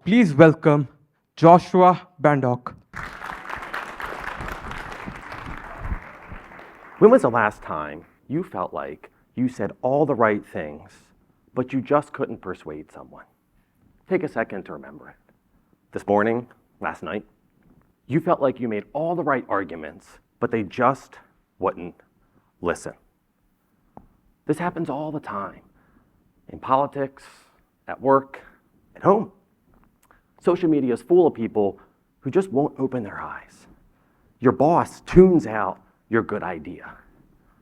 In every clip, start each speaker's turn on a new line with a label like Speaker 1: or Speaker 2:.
Speaker 1: Please welcome Joshua Bandoch.
Speaker 2: When was the last time you felt like you said all the right things, but you just couldn't persuade someone? Take a second to remember it. This morning, last night, you felt like you made all the right arguments, but they just wouldn't listen. This happens all the time, in politics, at work, at home. Social media is full of people who just won't open their eyes. Your boss tunes out your good idea.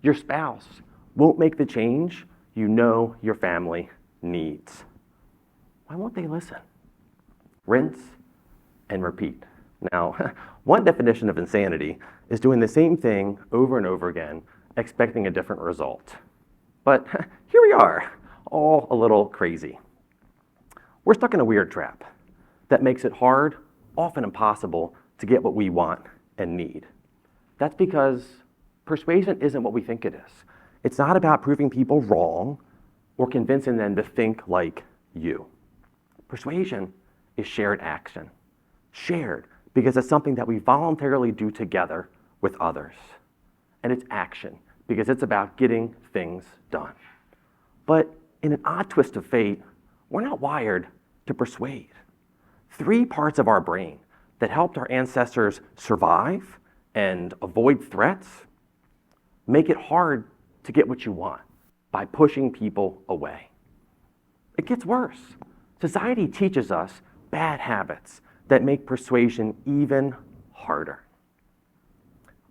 Speaker 2: Your spouse won't make the change you know your family needs. Why won't they listen? Rinse and repeat. Now, one definition of insanity is doing the same thing over and over again, expecting a different result. But here we are, all a little crazy. We're stuck in a weird trap that makes it hard, often impossible, to get what we want and need. That's because persuasion isn't what we think it is. It's not about proving people wrong or convincing them to think like you. Persuasion is shared action. Shared because it's something that we voluntarily do together with others. And it's action because it's about getting things done. But in an odd twist of fate, we're not wired to persuade. 3 parts of our brain that helped our ancestors survive and avoid threats make it hard to get what you want by pushing people away. It gets worse. Society teaches us bad habits that make persuasion even harder.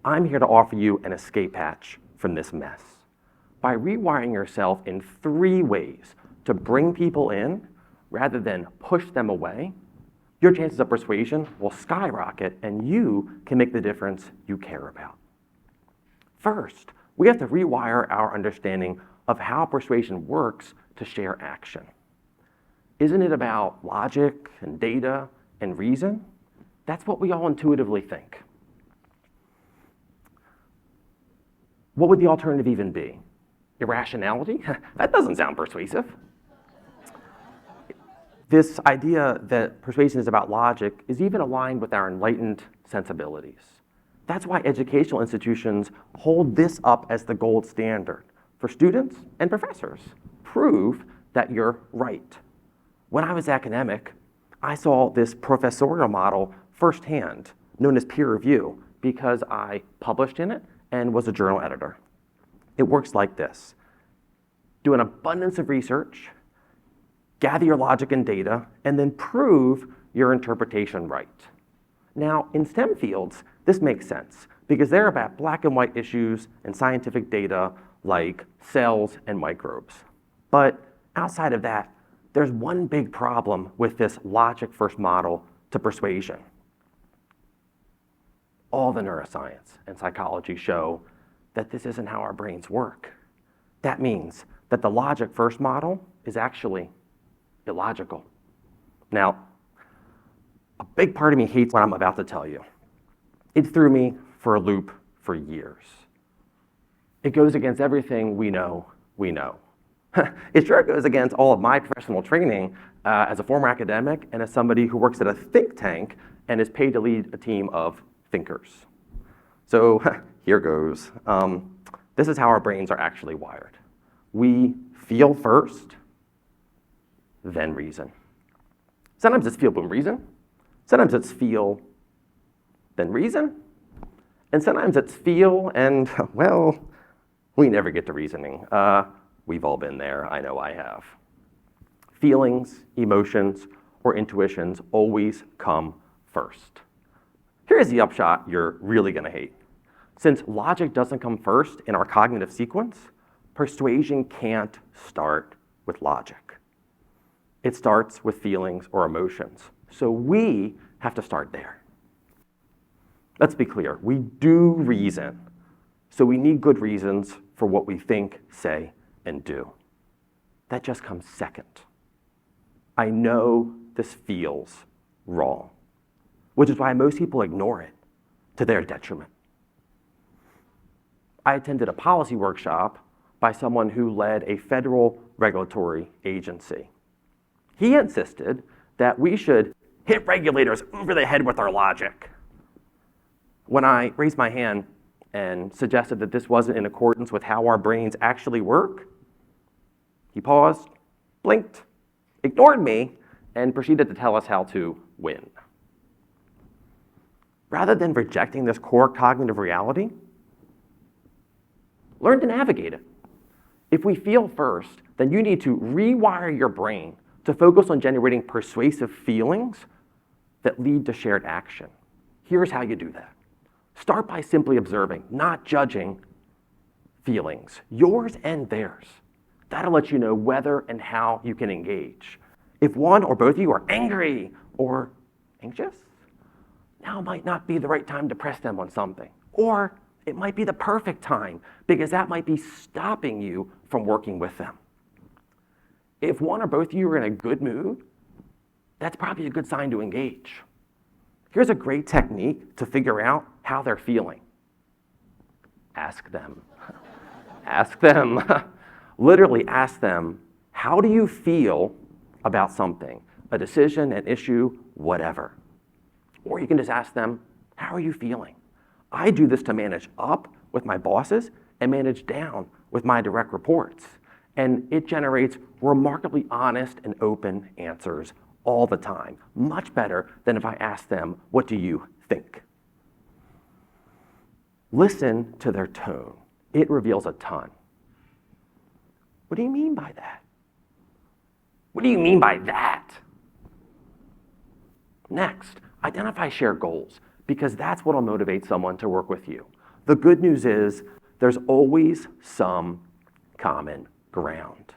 Speaker 2: I'm here to offer you an escape hatch from this mess by rewiring yourself in 3 ways to bring people in rather than push them away. Your chances of persuasion will skyrocket and you can make the difference you care about. First, we have to rewire our understanding of how persuasion works to share action. Isn't it about logic and data and reason? That's what we all intuitively think. What would the alternative even be? Irrationality? That doesn't sound persuasive. This idea that persuasion is about logic is even aligned with our enlightened sensibilities. That's why educational institutions hold this up as the gold standard for students and professors. Prove that you're right. When I was academic, I saw this professorial model firsthand, known as peer review, because I published in it and was a journal editor. It works like this. Do an abundance of research, gather your logic and data, and then prove your interpretation right. Now, in STEM fields, this makes sense because they're about black and white issues and scientific data like cells and microbes. But outside of that, there's one big problem with this logic-first model to persuasion. All the neuroscience and psychology show that this isn't how our brains work. That means that the logic-first model is actually illogical. Now, a big part of me hates what I'm about to tell you. It threw me for a loop for years. It goes against everything we know. It sure goes against all of my professional training as a former academic and as somebody who works at a think tank and is paid to lead a team of thinkers. So here goes. This is how our brains are actually wired. We feel first, then reason. Sometimes it's feel, boom, reason. Sometimes it's feel, then reason. And sometimes it's feel and, well, we never get to reasoning. We've all been there. I know I have. Feelings, emotions, or intuitions always come first. Here's the upshot you're really going to hate. Since logic doesn't come first in our cognitive sequence, persuasion can't start with logic. It starts with feelings or emotions. So we have to start there. Let's be clear. We do reason. So we need good reasons for what we think, say, and do. That just comes second. I know this feels wrong, which is why most people ignore it to their detriment. I attended a policy workshop by someone who led a federal regulatory agency. He insisted that we should hit regulators over the head with our logic. When I raised my hand and suggested that this wasn't in accordance with how our brains actually work, he paused, blinked, ignored me, and proceeded to tell us how to win. Rather than rejecting this core cognitive reality, learn to navigate it. If we feel first, then you need to rewire your brain to focus on generating persuasive feelings that lead to shared action. Here's how you do that. Start by simply observing, not judging feelings, yours and theirs. That'll let you know whether and how you can engage. If one or both of you are angry or anxious, now might not be the right time to press them on something. Or it might be the perfect time because that might be stopping you from working with them. If one or both of you are in a good mood, that's probably a good sign to engage. Here's a great technique to figure out how they're feeling. Ask them. Ask them. Literally ask them, how do you feel about something? A decision, an issue, whatever. Or you can just ask them, how are you feeling? I do this to manage up with my bosses and manage down with my direct reports. And it generates remarkably honest and open answers all the time. Much better than if I ask them, what do you think? Listen to their tone. It reveals a ton. What do you mean by that? What do you mean by that? Next, identify shared goals, because that's what will motivate someone to work with you. The good news is there's always some common ground.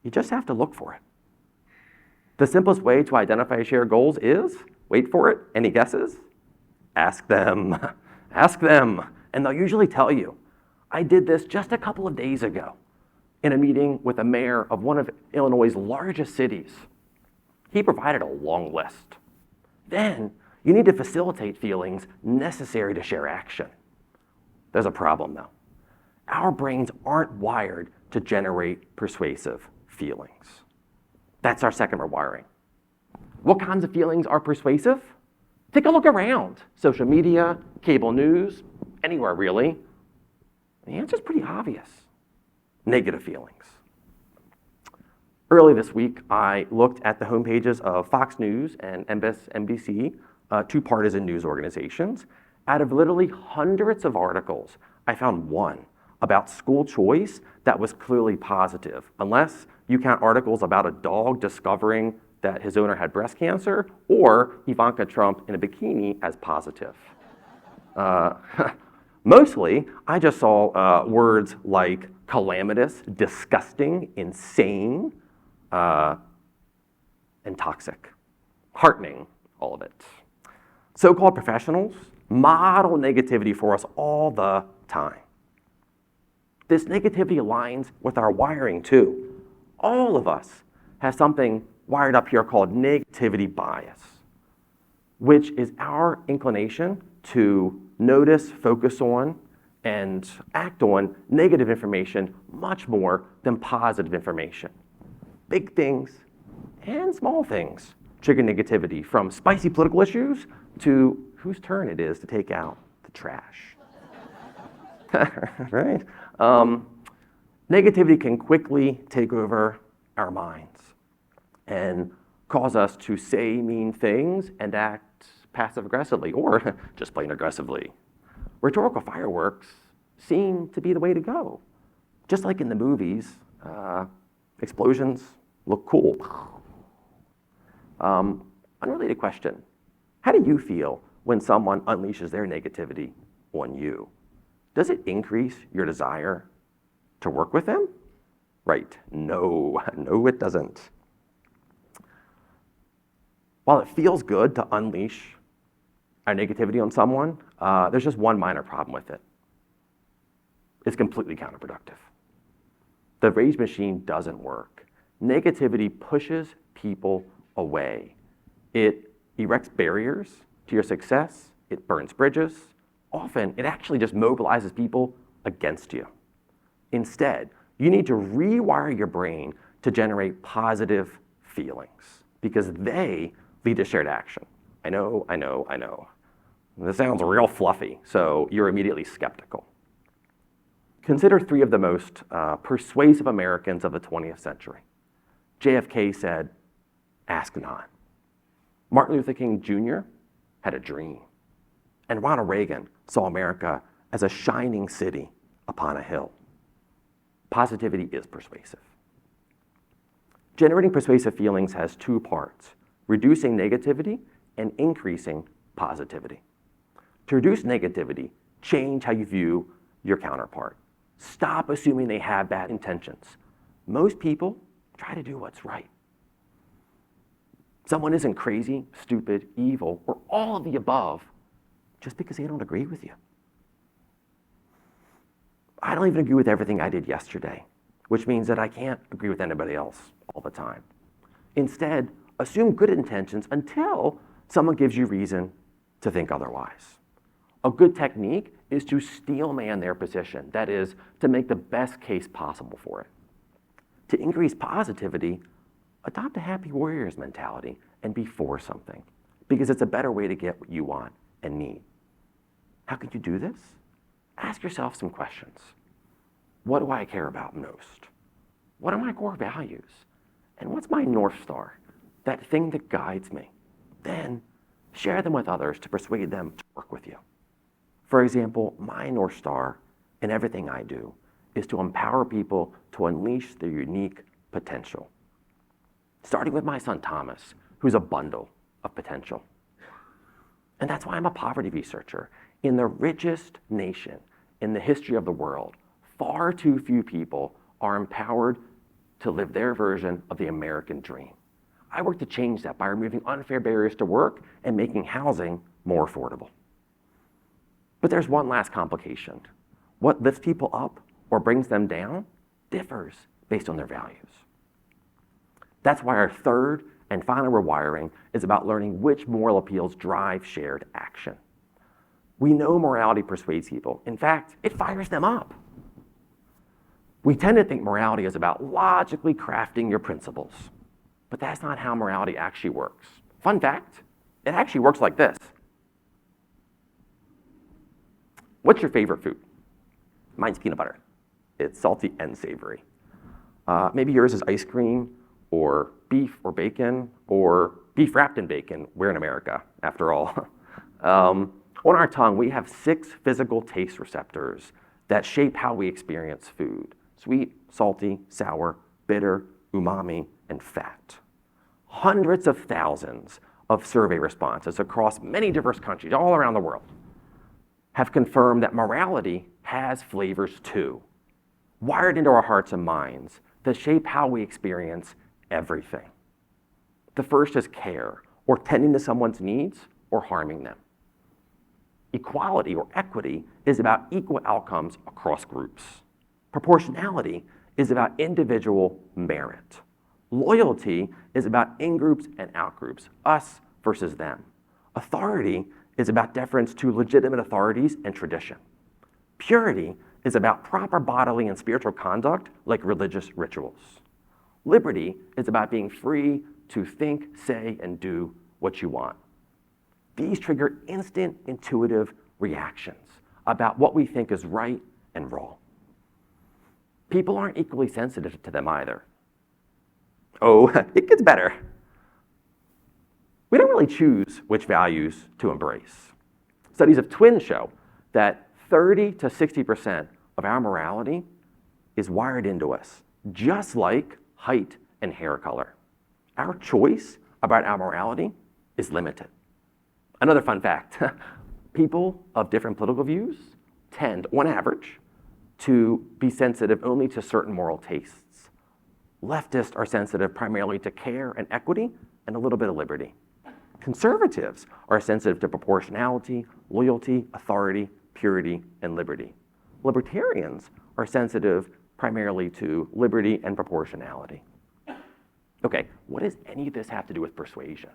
Speaker 2: You just have to look for it. The simplest way to identify shared goals is, wait for it, any guesses? Ask them. Ask them, and they'll usually tell you. I did this just a couple of days ago in a meeting with a mayor of one of Illinois' largest cities. He provided a long list. Then you need to facilitate feelings necessary to share action. There's a problem though. Our brains aren't wired to generate persuasive feelings. That's our second rewiring. What kinds of feelings are persuasive? Take a look around. Social media, cable news, anywhere really. The answer's pretty obvious. Negative feelings. Early this week, I looked at the homepages of Fox News and MSNBC, two partisan news organizations. Out of literally hundreds of articles, I found one about school choice that was clearly positive, unless you count articles about a dog discovering that his owner had breast cancer or Ivanka Trump in a bikini as positive. Mostly, I just saw words like calamitous, disgusting, insane, and toxic. Heartening, all of it. So-called professionals model negativity for us all the time. This negativity aligns with our wiring too. All of us have something wired up here called negativity bias, which is our inclination to notice, focus on, and act on negative information much more than positive information. Big things and small things trigger negativity, from spicy political issues to whose turn it is to take out the trash. Right? Negativity can quickly take over our minds and cause us to say mean things and act passive-aggressively, or just plain aggressively. Rhetorical fireworks seem to be the way to go. Just like in the movies, explosions look cool. Unrelated question. How do you feel when someone unleashes their negativity on you? Does it increase your desire to work with them? Right, no, it doesn't. While it feels good to unleash our negativity on someone, there's just one minor problem with it. It's completely counterproductive. The rage machine doesn't work. Negativity pushes people away. It erects barriers to your success. It burns bridges. Often, it actually just mobilizes people against you. Instead, you need to rewire your brain to generate positive feelings, because they lead to shared action. I know. This sounds real fluffy, so you're immediately skeptical. Consider three of the most persuasive Americans of the 20th century. JFK said, "Ask not." Martin Luther King Jr. had a dream. And Ronald Reagan saw America as a shining city upon a hill. Positivity is persuasive. Generating persuasive feelings has two parts: reducing negativity and increasing positivity. To reduce negativity, change how you view your counterpart. Stop assuming they have bad intentions. Most people try to do what's right. Someone isn't crazy, stupid, evil, or all of the above just because they don't agree with you. I don't even agree with everything I did yesterday, which means that I can't agree with anybody else all the time. Instead, assume good intentions until someone gives you reason to think otherwise. A good technique is to steelman their position, that is, to make the best case possible for it. To increase positivity, adopt a happy warriors mentality and be for something, because it's a better way to get what you want and need. How can you do this? Ask yourself some questions. What do I care about most? What are my core values? And what's my North Star, that thing that guides me? Then share them with others to persuade them to work with you. For example, my North Star in everything I do is to empower people to unleash their unique potential. Starting with my son Thomas, who's a bundle of potential. And that's why I'm a poverty researcher. In the richest nation in the history of the world, far too few people are empowered to live their version of the American dream. I work to change that by removing unfair barriers to work and making housing more affordable. But there's one last complication. What lifts people up or brings them down differs based on their values. That's why our third and final rewiring is about learning which moral appeals drive shared action. We know morality persuades people. In fact, it fires them up. We tend to think morality is about logically crafting your principles, but that's not how morality actually works. Fun fact, it actually works like this. What's your favorite food? Mine's peanut butter. It's salty and savory. Maybe yours is ice cream, or beef or bacon, or beef wrapped in bacon. We're in America, after all. On our tongue, we have 6 physical taste receptors that shape how we experience food: sweet, salty, sour, bitter, umami, and fat. Hundreds of thousands of survey responses across many diverse countries all around the world have confirmed that morality has flavors too, wired into our hearts and minds that shape how we experience everything. The first is care, or tending to someone's needs or harming them. Equality or equity is about equal outcomes across groups. Proportionality is about individual merit. Loyalty is about in-groups and out-groups, us versus them. Authority is about deference to legitimate authorities and tradition. Purity is about proper bodily and spiritual conduct, like religious rituals. Liberty is about being free to think, say, and do what you want. These trigger instant, intuitive reactions about what we think is right and wrong. People aren't equally sensitive to them either. Oh, it gets better. We don't really choose which values to embrace. Studies of twins show that 30 to 60% of our morality is wired into us, just like height and hair color. Our choice about our morality is limited. Another fun fact, people of different political views tend, on average, to be sensitive only to certain moral tastes. Leftists are sensitive primarily to care and equity and a little bit of liberty. Conservatives are sensitive to proportionality, loyalty, authority, purity, and liberty. Libertarians are sensitive primarily to liberty and proportionality. Okay, what does any of this have to do with persuasion?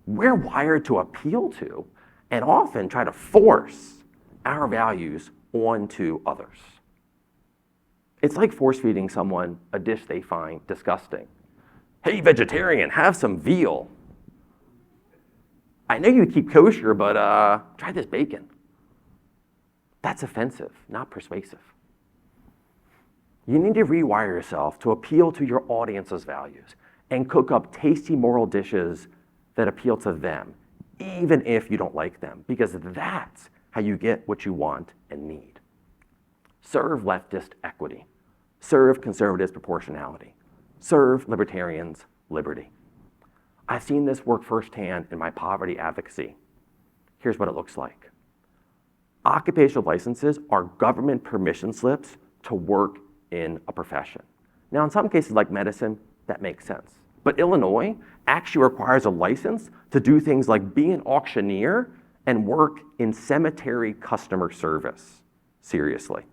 Speaker 2: We're wired to appeal to and often try to force our values onto others. It's like force-feeding someone a dish they find disgusting. Hey, vegetarian, have some veal. I know you keep kosher, but try this bacon. That's offensive, not persuasive. You need to rewire yourself to appeal to your audience's values and cook up tasty moral dishes that appeal to them, even if you don't like them, because that's how you get what you want and need. Serve leftist equity. Serve conservatives proportionality. Serve libertarians liberty. I've seen this work firsthand in my poverty advocacy. Here's what it looks like. Occupational licenses are government permission slips to work in a profession. Now, in some cases like medicine, that makes sense. But Illinois actually requires a license to do things like be an auctioneer and work in cemetery customer service. Seriously.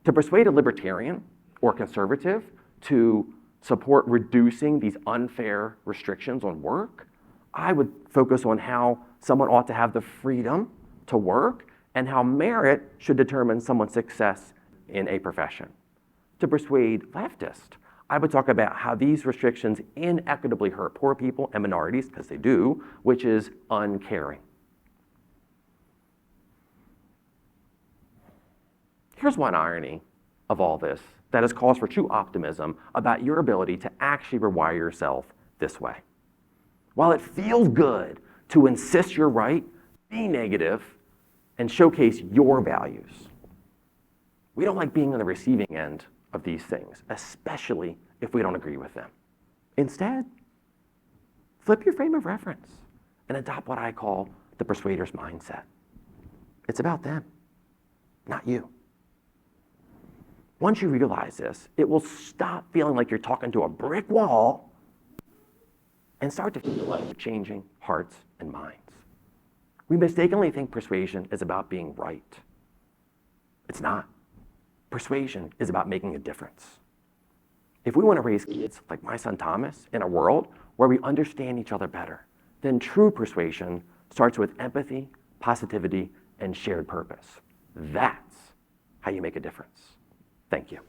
Speaker 2: To persuade a libertarian or conservative to support reducing these unfair restrictions on work, I would focus on how someone ought to have the freedom to work and how merit should determine someone's success in a profession. To persuade leftists, I would talk about how these restrictions inequitably hurt poor people and minorities, because they do, which is uncaring. Here's one irony of all this that is cause for true optimism about your ability to actually rewire yourself this way. While it feels good to insist you're right, be negative, and showcase your values, we don't like being on the receiving end of these things, especially if we don't agree with them. Instead, flip your frame of reference and adopt what I call the persuader's mindset. It's about them, not you. Once you realize this, it will stop feeling like you're talking to a brick wall and start to feel like you're changing hearts and minds. We mistakenly think persuasion is about being right. It's not. Persuasion is about making a difference. If we want to raise kids like my son Thomas in a world where we understand each other better, then true persuasion starts with empathy, positivity, and shared purpose. That's how you make a difference. Thank you.